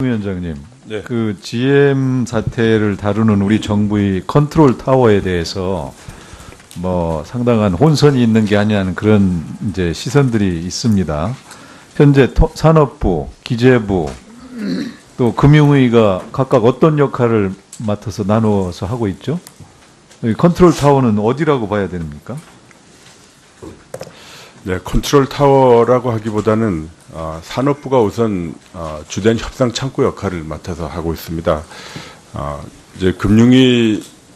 위원장님, 네. 그 GM 사태를 다루는 우리 정부의 컨트롤 타워에 대해서 뭐 상당한 혼선이 있는 게 아니냐는 그런 이제 시선들이 있습니다. 현재 산업부, 기재부, 또 금융위가 각각 어떤 역할을 맡아서 나누어서 하고 있죠? 이 컨트롤 타워는 어디라고 봐야 됩니까? 네, 컨트롤 타워라고 하기보다는 산업부가 우선 주된 협상 창구 역할을 맡아서 하고 있습니다. 이제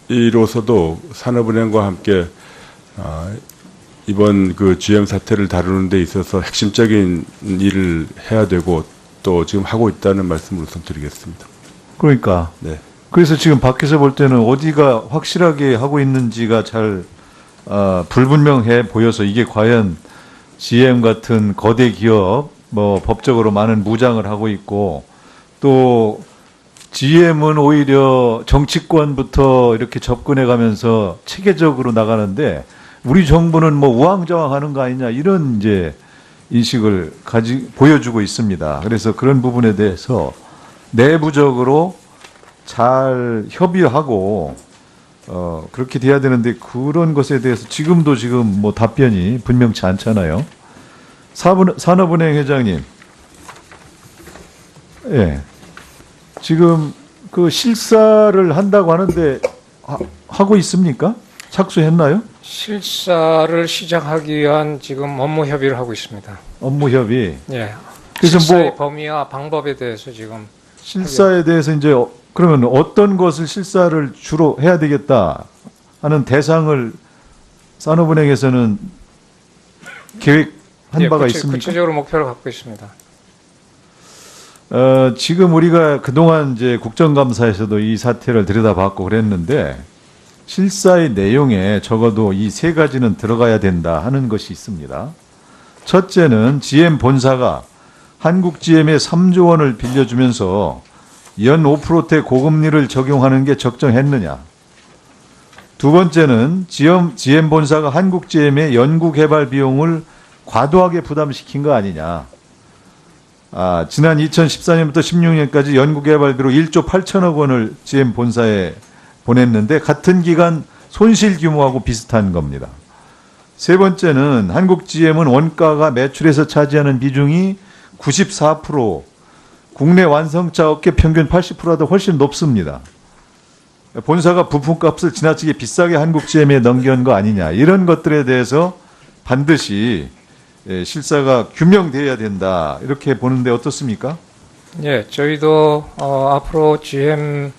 금융위로서도 산업은행과 함께 이번 그 GM 사태를 다루는 데 있어서 핵심적인 일을 해야 되고 또 지금 하고 있다는 말씀을 우선 드리겠습니다. 그러니까. 네. 그래서 지금 밖에서 볼 때는 어디가 확실하게 하고 있는지가 잘 불분명해 보여서 이게 과연 GM 같은 거대 기업, 뭐 법적으로 많은 무장을 하고 있고, 또 GM은 오히려 정치권부터 이렇게 접근해 가면서 체계적으로 나가는데 우리 정부는 뭐 우왕좌왕하는 거 아니냐 이런 이제 인식을 보여주고 있습니다. 그래서 그런 부분에 대해서 내부적으로 잘 협의하고 그렇게 돼야 되는데 그런 것에 대해서 지금 뭐 답변이 분명치 않잖아요. 산업은행 회장님, 예, 지금 그 실사를 한다고 하는데 하고 있습니까? 착수했나요? 실사를 시작하기 위한 지금 업무 협의를 하고 있습니다. 업무 협의. 예. 그래서 실사의 뭐 범위와 방법에 대해서 지금 실사에 대해서 이제 그러면 어떤 것을 실사를 주로 해야 되겠다 하는 대상을 산업은행에서는 계획한 바가 있습니까? 구체적으로 목표를 갖고 있습니다. 지금 우리가 그동안 이제 국정감사에서도 이 사태를 들여다봤고 그랬는데 실사의 내용에 적어도 이 세 가지는 들어가야 된다 하는 것이 있습니다. 첫째는 GM 본사가 한국 GM에 3조 원을 빌려주면서 연 5%대 고금리를 적용하는 게 적정했느냐. 두 번째는 GM 본사가 한국 GM의 연구개발 비용을 과도하게 부담시킨 거 아니냐. 지난 2014년부터 16년까지 연구개발비로 1조 8천억 원을 GM 본사에 보냈는데 같은 기간 손실 규모하고 비슷한 겁니다. 세 번째는 한국 GM은 원가가 매출에서 차지하는 비중이 94%, 국내 완성차 업계 평균 80%보다 훨씬 높습니다. 본사가 부품값을 지나치게 비싸게 한국 GM에 넘겨온 거 아니냐. 이런 것들에 대해서 반드시 실사가 규명되어야 된다. 이렇게 보는데 어떻습니까? 예, 저희도 앞으로 GM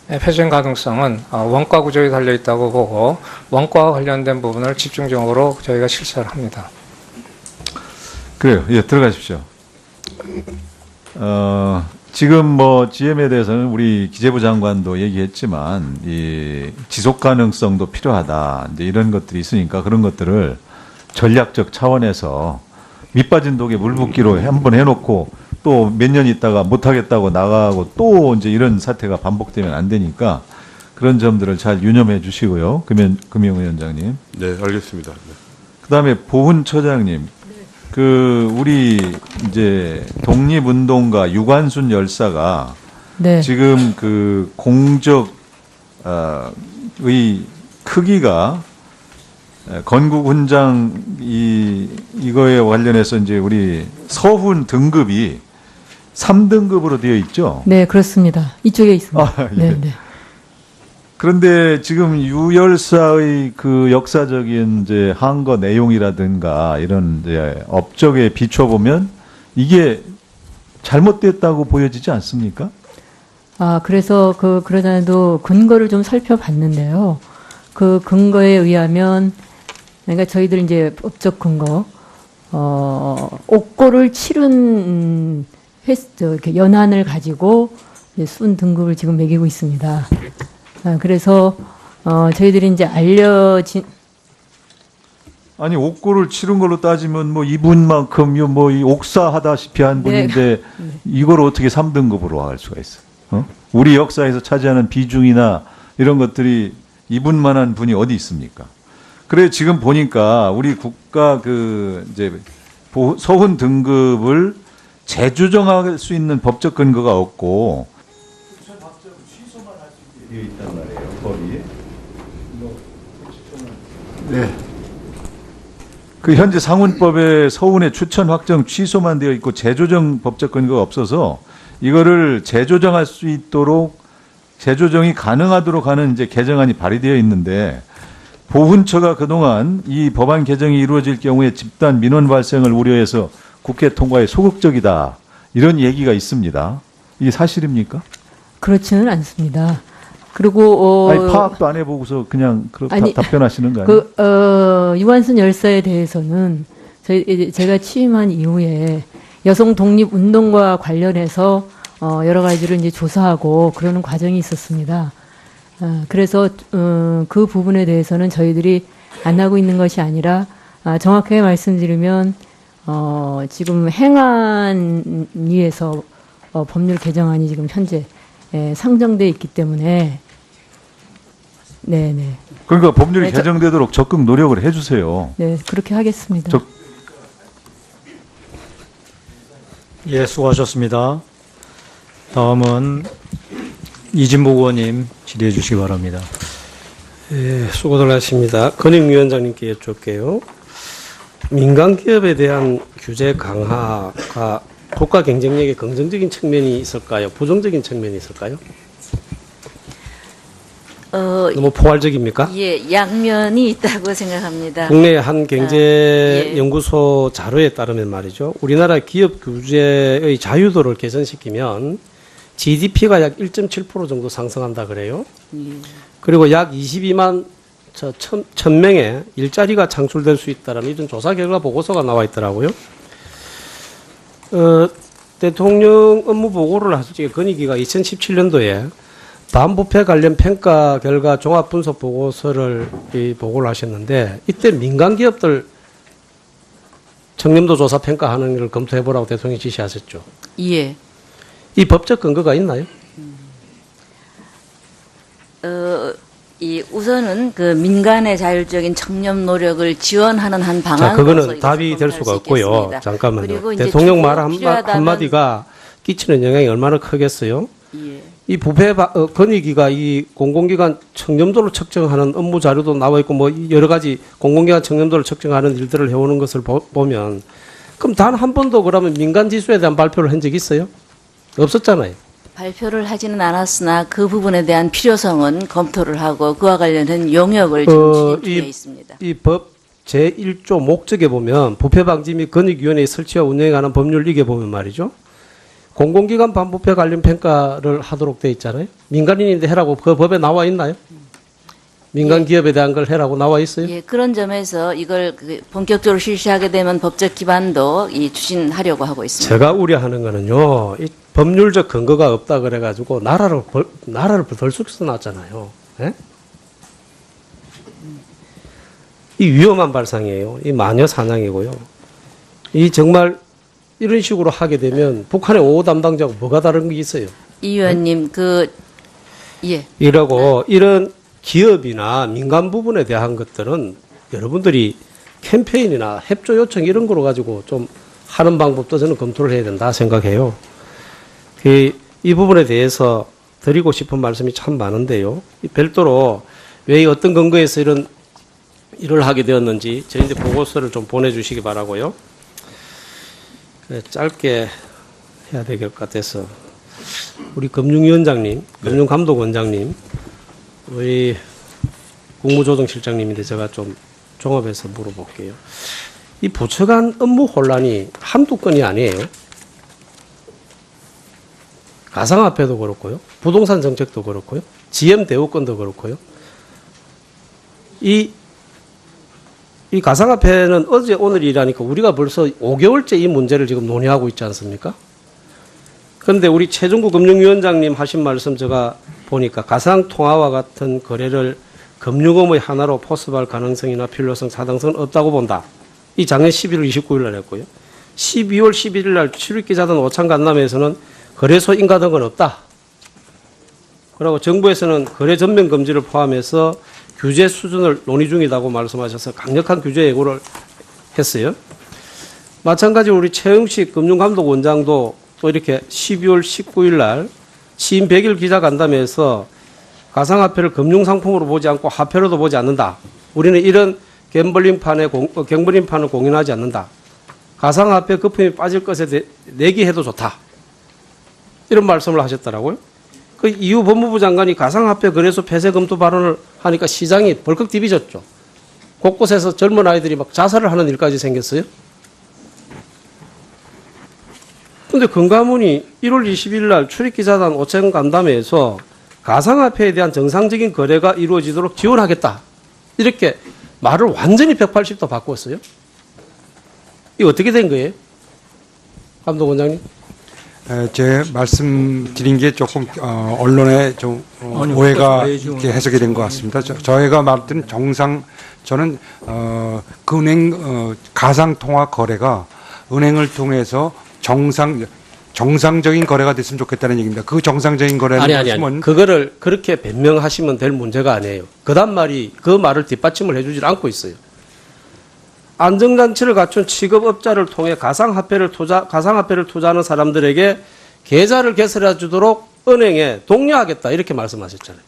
폐쇄 가능성은 원가 구조에 달려 있다고 보고 원가와 관련된 부분을 집중적으로 저희가 실사를 합니다. 그래요. 예, 들어가십시오. 지금 뭐 GM에 대해서는 우리 기재부 장관도 얘기했지만 이 지속 가능성도 필요하다. 이제 이런 것들이 있으니까 그런 것들을 전략적 차원에서 밑빠진 독에 물 붓기로 한번 해놓고 또 몇 년 있다가 못하겠다고 나가고 또 이제 이런 사태가 반복되면 안 되니까 그런 점들을 잘 유념해 주시고요. 금융위원장님. 네, 알겠습니다. 네. 그다음에 보훈처장님. 그 우리 이제 독립운동가 유관순 열사가 네. 지금 그 공적의 크기가 건국훈장 이거에 관련해서 이제 우리 서훈 등급이 3등급으로 되어 있죠. 네, 그렇습니다. 이쪽에 있습니다. 예. 네, 네. 그런데 지금 유 열사의 그 역사적인 이제 항거 내용이라든가 이런 이제 업적에 비춰보면 이게 잘못됐다고 보여지지 않습니까? 그래서 그러자도 근거를 좀 살펴봤는데요. 그 근거에 의하면, 그러니까 저희들 이제 법적 근거, 옥고를 치른 이렇게 연한을 가지고 순 등급을 지금 매기고 있습니다. 그래서 저희들이 이제 알려진 아니 옥고를 치른 걸로 따지면 뭐 이분만큼 뭐 이 옥사하다시피 한 분인데 이걸 어떻게 3등급으로 할 수가 있어? 우리 역사에서 차지하는 비중이나 이런 것들이 이분만한 분이 어디 있습니까? 그래 지금 보니까 우리 국가 그 이제 서훈 등급을 재조정할 수 있는 법적 근거가 없고 되어 있단 말이에요, 법이. 네. 그 현재 상훈법에 서운의 추천 확정 취소만 되어 있고 재조정 법적 근거가 없어서 이거를 재조정할 수 있도록 재조정이 가능하도록 하는 이제 개정안이 발의되어 있는데 보훈처가 그동안 이 법안 개정이 이루어질 경우에 집단 민원 발생을 우려해서 국회 통과에 소극적이다 이런 얘기가 있습니다. 이게 사실입니까? 그렇지는 않습니다. 그리고 아니, 파악도 안 해보고서 그냥 아니, 답변하시는 거 아니에요? 유한순 열사에 대해서는 제가 취임한 이후에 여성 독립 운동과 관련해서 여러 가지를 이제 조사하고 그러는 과정이 있었습니다. 그래서 그 부분에 대해서는 저희들이 안 하고 있는 것이 아니라 정확하게 말씀드리면 지금 행안위에서 법률 개정안이 지금 현재 상정돼 있기 때문에 네네. 그러니까 법률이 네, 개정되도록 적극 노력을 해주세요. 네, 그렇게 하겠습니다. 예, 수고하셨습니다. 다음은 이진복 의원님 질의해 주시기 바랍니다. 예, 수고들 하십니다. 건익위원장님께 여쭙게요. 민간 기업에 대한 규제 강화가 국가 경쟁력에 긍정적인 측면이 있을까요? 부정적인 측면이 있을까요? 너무 포괄적입니까? 예, 양면이 있다고 생각합니다. 국내 한 경제 연구소 자료에 따르면 말이죠. 우리나라 기업 규제의 자유도를 개선시키면 GDP가 약 1.7% 정도 상승한다 그래요. 그리고 약 22만 1000명의 일자리가 창출될 수 있다라는 이런 조사 결과 보고서가 나와 있더라고요. 대통령 업무 보고를 하실 건의기가 2017년도에 반부패 관련 평가 결과 종합 분석 보고서를 보고를 하셨는데 이때 민간 기업들 청렴도 조사 평가하는 걸 검토해 보라고 대통령이 지시하셨죠. 예. 이 법적 근거가 있나요? 우선은 그 민간의 자율적인 청렴 노력을 지원하는 한 자, 방안으로서 그거는 답이 될 수가 없고요. 잠깐만요. 그리고 이제 대통령 말 필요하다면- 한마디가 끼치는 영향이 얼마나 크겠어요? 예. 이 부패 건의기가 이 공공기관 청렴도를 측정하는 업무 자료도 나와 있고 뭐 여러 가지 공공기관 청렴도를 측정하는 일들을 해오는 것을 보면 그럼 단 한 번도 그러면 민간 지수에 대한 발표를 한 적이 있어요? 없었잖아요. 발표를 하지는 않았으나 그 부분에 대한 필요성은 검토를 하고 그와 관련된 용역을 지금 진행 중에 있습니다. 이 법 제1조 목적에 보면 부패 방지 및 건의위원회의 설치와 운영에 관한 법률 이게 보면 말이죠. 공공기관 반부패 관련 평가를 하도록 돼 있잖아요. 민간인인데 해라고 그 법에 나와 있나요? 민간 기업에 대한 걸 해라고 나와 있어요? 예, 그런 점에서 이걸 본격적으로 실시하게 되면 법적 기반도 추진하려고 하고 있습니다. 제가 우려하는 거는요, 이 법률적 근거가 없다 그래가지고 나라를 벌쑥해서 놨잖아요. 예? 이 위험한 발상이에요. 이 마녀 사냥이고요. 이 정말 이런 식으로 하게 되면 북한의 5호 담당자하고 뭐가 다른 게 있어요? 이 의원님 이러고 이런 기업이나 민간 부분에 대한 것들은 여러분들이 캠페인이나 협조 요청 이런 거로 가지고 좀 하는 방법도 저는 검토를 해야 된다 생각해요. 이 부분에 대해서 드리고 싶은 말씀이 참 많은데요. 별도로 왜 어떤 근거에서 이런 일을 하게 되었는지 저희한테 보고서를 좀 보내주시기 바라고요. 짧게 해야 될 것 같아서 우리 금융위원장님, 금융감독원장님, 우리 국무조정실장님인데 제가 좀 종합해서 물어볼게요. 이 부처 간 업무 혼란이 한두 건이 아니에요. 가상화폐도 그렇고요. 부동산 정책도 그렇고요. GM 대우권도 그렇고요. 이 가상화폐는 어제 오늘이라니까 우리가 벌써 5개월째 이 문제를 지금 논의하고 있지 않습니까? 그런데 우리 최종구 금융위원장님 하신 말씀 제가 보니까 가상통화와 같은 거래를 금융업의 하나로 포섭할 가능성이나 필요성, 타당성은 없다고 본다. 이 작년 11월 29일 날 했고요. 12월 11일 날 출입기자단 오찬 간담회에서는 거래소 인가 등은 없다. 그리고 정부에서는 거래 전면 금지를 포함해서 규제 수준을 논의 중이라고 말씀하셔서 강력한 규제 예고를 했어요. 마찬가지로 우리 최영식 금융감독원장도 또 이렇게 12월 19일 날 취임 100일 기자간담회에서 가상화폐를 금융상품으로 보지 않고 화폐로도 보지 않는다. 우리는 이런 갬블링판을 공인하지 않는다. 가상화폐 거품이 빠질 것에 내기해도 좋다. 이런 말씀을 하셨더라고요. 그 이후 법무부 장관이 가상화폐 거래소 폐쇄 검토 발언을 하니까 시장이 벌컥 뒤비졌죠. 곳곳에서 젊은 아이들이 막 자살을 하는 일까지 생겼어요. 근데 금감원이 1월 20일 날 출입기자단 오찬 간담회에서 가상화폐에 대한 정상적인 거래가 이루어지도록 지원하겠다. 이렇게 말을 완전히 180도 바꿨어요. 이거 어떻게 된 거예요? 감독원장님? 제 말씀드린 게 조금 언론에 좀 오해가 있게 해석이 된 것 같습니다. 저희가 말했던 저는 그 은행 가상 통화 거래가 은행을 통해서 정상적인 거래가 됐으면 좋겠다는 얘기입니다. 그 정상적인 거래는 아니. 그거를 그렇게 변명하시면 될 문제가 아니에요. 그 말을 뒷받침을 해주질 않고 있어요. 안정장치를 갖춘 취급업자를 통해 가상화폐를 투자하는 사람들에게 계좌를 개설해 주도록 은행에 독려하겠다 이렇게 말씀하셨잖아요.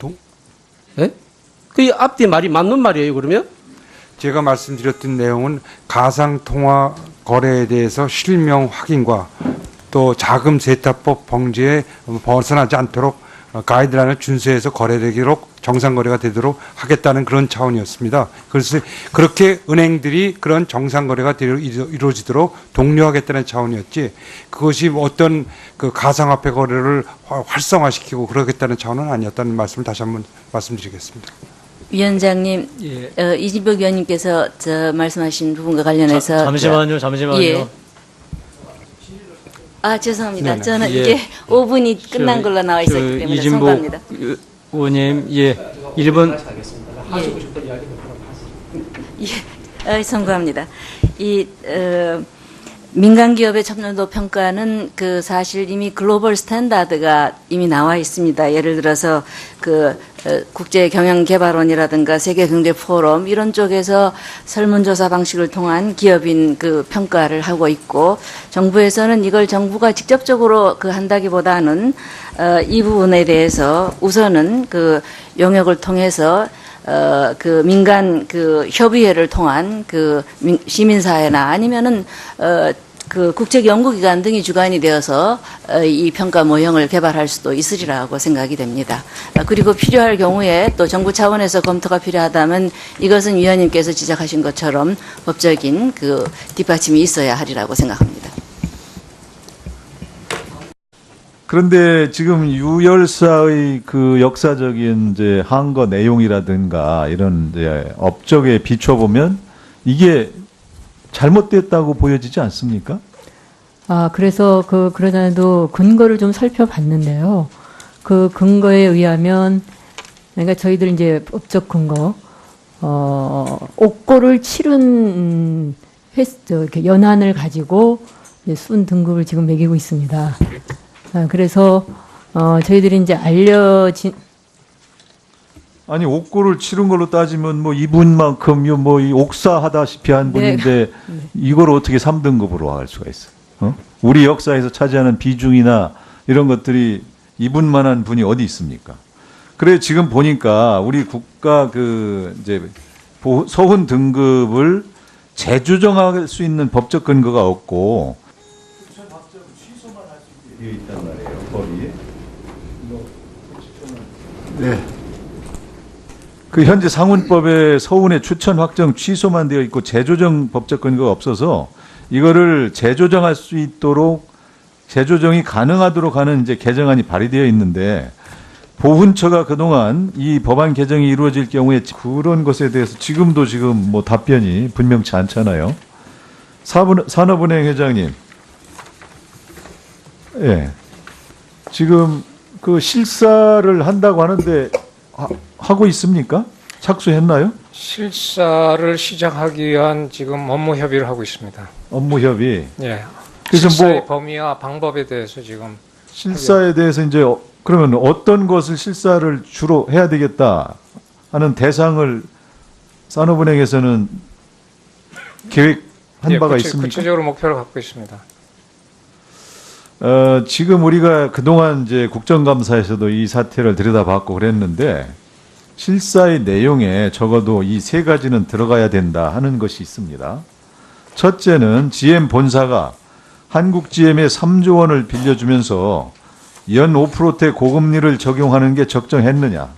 네? 그 앞뒤 말이 맞는 말이에요, 그러면? 제가 말씀드렸던 내용은 가상 통화 거래에 대해서 실명 확인과 또 자금 세탁법 범죄에 벗어나지 않도록 가이드라인을 준수해서 거래되도록 정상 거래가 되도록 하겠다는 그런 차원이었습니다. 그래서 그렇게 은행들이 그런 정상 거래가 이루어지도록 독려하겠다는 차원이었지, 그것이 어떤 그 가상화폐 거래를 활성화시키고 그러겠다는 차원은 아니었다는 말씀을 다시 한번 말씀드리겠습니다. 위원장님, 예. 이진복 위원님께서 말씀하신 부분과 관련해서 잠시만요. 예. 죄송합니다. 네네. 저는 예. 이게 5분이 끝난 걸로 나와 있었기 때문에 이진복 송구합니다. 의원님, 1분. 송구합니다. 민간 기업의 첨단도 평가는 사실 이미 글로벌 스탠다드가 이미 나와 있습니다. 예를 들어서 국제 경영 개발원이라든가 세계 경제 포럼 이런 쪽에서 설문조사 방식을 통한 기업인 평가를 하고 있고, 정부에서는 이걸 정부가 직접적으로 한다기보다는 이 부분에 대해서 우선은 용역을 통해서 민간 협의회를 통한 시민사회나 아니면은 국책연구기관 등이 주관이 되어서 이 평가 모형을 개발할 수도 있으리라고 생각이 됩니다. 그리고 필요할 경우에 또 정부 차원에서 검토가 필요하다면 이것은 위원님께서 지적하신 것처럼 법적인 뒷받침이 있어야 하리라고 생각합니다. 그런데 지금 유 열사의 역사적인 항거 내용이라든가 이런 업적에 비춰보면 이게 잘못됐다고 보여지지 않습니까? 그래서 그러자도 근거를 좀 살펴봤는데요. 그 근거에 의하면, 그러니까 저희들 이제 법적 근거, 옥고를 치른 이렇게 연한을 가지고 순 등급을 지금 매기고 있습니다. 그래서 저희들이 이제 알려진 아니 옥고를 치른 걸로 따지면 이분만큼 이 옥사하다시피 한 분인데 이걸 어떻게 3등급으로 할 수가 있어요? 우리 역사에서 차지하는 비중이나 이런 것들이 이분만한 분이 어디 있습니까? 그래 지금 보니까 우리 국가 서훈 등급을 재조정할 수 있는 법적 근거가 없고 되어 있단 말이에요, 법이. 네. 현재 상훈법에 서훈의 추천 확정 취소만 되어 있고 재조정 법적 근거가 없어서 이거를 재조정할 수 있도록 재조정이 가능하도록 하는 개정안이 발의되어 있는데, 보훈처가 그동안 이 법안 개정이 이루어질 경우에 그런 것에 대해서 지금도 답변이 분명치 않잖아요. 산업은행 회장님. 예. 지금 실사를 한다고 하는데 하고 있습니까? 착수했나요? 실사를 시작하기 위한 지금 업무 협의를 하고 있습니다. 업무 협의. 예. 그래서 실사의 범위와 방법에 대해서 지금 실사에 대해서 그러면 어떤 것을 실사를 주로 해야 되겠다 하는 대상을 산업은행에서는 한 바가 있습니까? 구체적으로 목표를 갖고 있습니다. 지금 우리가 그동안 이제 국정감사에서도 이 사태를 들여다봤고 그랬는데 실사의 내용에 적어도 이 세 가지는 들어가야 된다 하는 것이 있습니다. 첫째는 GM 본사가 한국 GM에 3조 원을 빌려주면서 연 5%대 고금리를 적용하는 게 적정했느냐.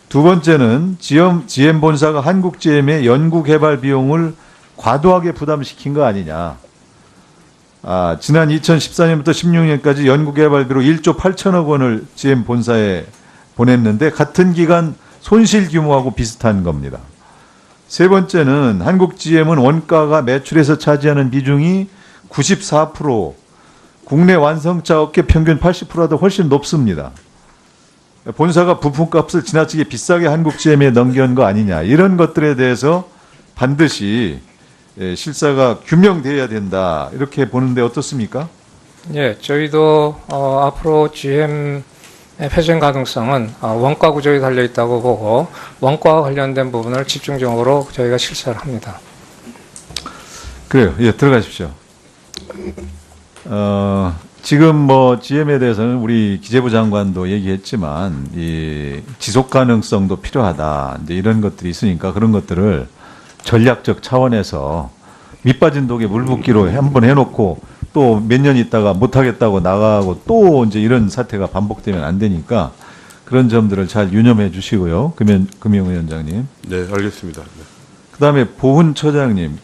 두 번째는 GM 본사가 한국 GM의 연구 개발 비용을 과도하게 부담시킨 거 아니냐. 지난 2014년부터 16년까지 연구 개발비로 1조 8천억 원을 GM 본사에 보냈는데 같은 기간 손실 규모하고 비슷한 겁니다. 세 번째는 한국 GM은 원가가 매출에서 차지하는 비중이 94%, 국내 완성차 업계 평균 80%보다 훨씬 높습니다. 본사가 부품값을 지나치게 비싸게 한국 GM에 넘겨온 거 아니냐. 이런 것들에 대해서 반드시 실사가 규명돼야 된다. 이렇게 보는데 어떻습니까? 예, 저희도 앞으로 GM 회생 가능성은 원가 구조에 달려 있다고 보고 원가와 관련된 부분을 집중적으로 저희가 실사를 합니다. 그래요. 예, 들어가십시오. 지금 뭐 GM에 대해서는 우리 기재부 장관도 얘기했지만 이 지속 가능성도 필요하다. 이제 이런 것들이 있으니까 그런 것들을 전략적 차원에서 밑빠진 독에 물 붓기로 한번 해놓고 또 몇 년 있다가 못하겠다고 나가고 또 이제 이런 사태가 반복되면 안 되니까 그런 점들을 잘 유념해 주시고요. 금융위원장님. 네, 알겠습니다. 네. 그다음에 보훈처장님.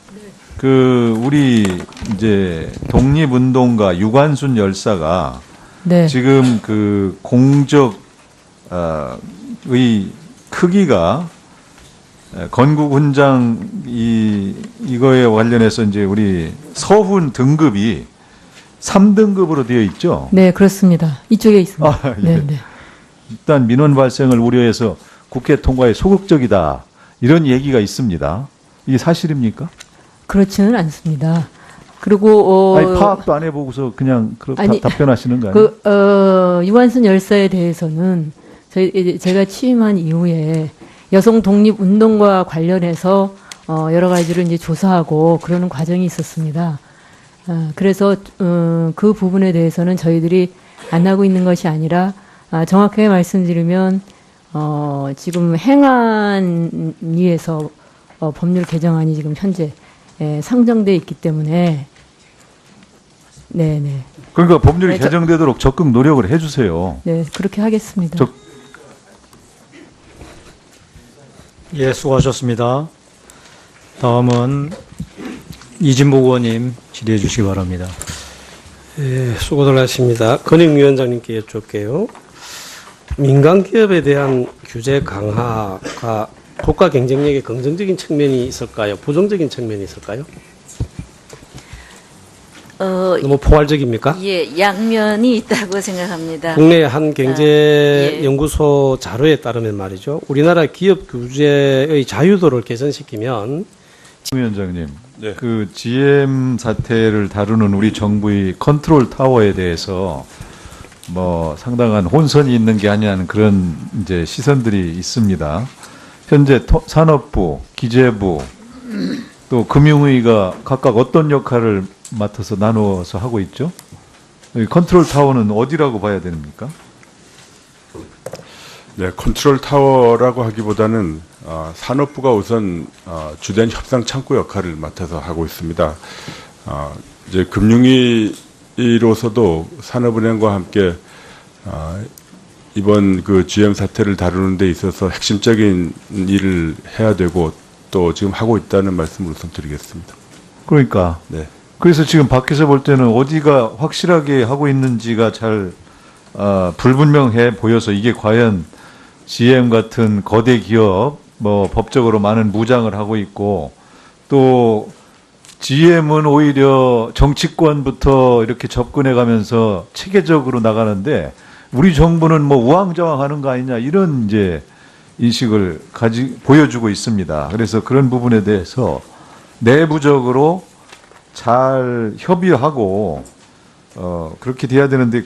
우리 이제 독립운동가 유관순 열사가 네. 지금 그 공적의 크기가 건국훈장 이거에 관련해서 이제 우리 서훈 등급이 3등급으로 되어 있죠. 네, 그렇습니다. 이쪽에 있습니다. 예. 네, 네. 일단 민원 발생을 우려해서 국회 통과에 소극적이다. 이런 얘기가 있습니다. 이게 사실입니까? 그렇지는 않습니다. 그리고 아니, 파악도 안 해보고서 그냥 아니, 답변하시는 거 아니에요? 유관순 열사에 대해서는 제가 취임한 이후에 여성 독립 운동과 관련해서 여러 가지를 이제 조사하고 그러는 과정이 있었습니다. 그래서 그 부분에 대해서는 저희들이 안 하고 있는 것이 아니라 정확하게 말씀드리면 지금 행안위에서 법률 개정안이 지금 현재 상정돼 있기 때문에 네네. 그러니까 법률이 네, 개정되도록 적극 노력을 해주세요. 네, 그렇게 하겠습니다. 예, 수고하셨습니다. 다음은 이진복 의원님 질의해 주시기 바랍니다. 예, 수고들 하십니다. 건익위원장님께 여쭙게요. 민간 기업에 대한 규제 강화가 국가 경쟁력에 긍정적인 측면이 있을까요? 부정적인 측면이 있을까요? 너무 포괄적입니까? 예, 양면이 있다고 생각합니다. 국내 한 경제연구소 자료에 따르면 말이죠. 우리나라 기업 규제의 자유도를 개선시키면 위원장님, 네. 그 GM 사태를 다루는 우리 정부의 컨트롤 타워에 대해서 뭐 상당한 혼선이 있는 게 아니냐는 그런 이제 시선들이 있습니다. 현재 산업부, 기재부, 또 금융위가 각각 어떤 역할을 맡아서 나누어서 하고 있죠? 이 컨트롤 타워는 어디라고 봐야 됩니까? 네, 컨트롤 타워라고 하기보다는 산업부가 우선 주된 협상 창구 역할을 맡아서 하고 있습니다. 이제 금융위로서도 산업은행과 함께 이번 그 GM 사태를 다루는 데 있어서 핵심적인 일을 해야 되고 또 지금 하고 있다는 말씀을 우선 드리겠습니다. 그러니까. 네. 그래서 지금 밖에서 볼 때는 어디가 확실하게 하고 있는지가 잘 불분명해 보여서 이게 과연 GM 같은 거대 기업 뭐 법적으로 많은 무장을 하고 있고 또 GM은 오히려 정치권부터 이렇게 접근해 가면서 체계적으로 나가는데 우리 정부는 뭐 우왕좌왕하는 거 아니냐 이런 이제 인식을 보여주고 있습니다. 그래서 그런 부분에 대해서 내부적으로 잘 협의하고 그렇게 돼야 되는데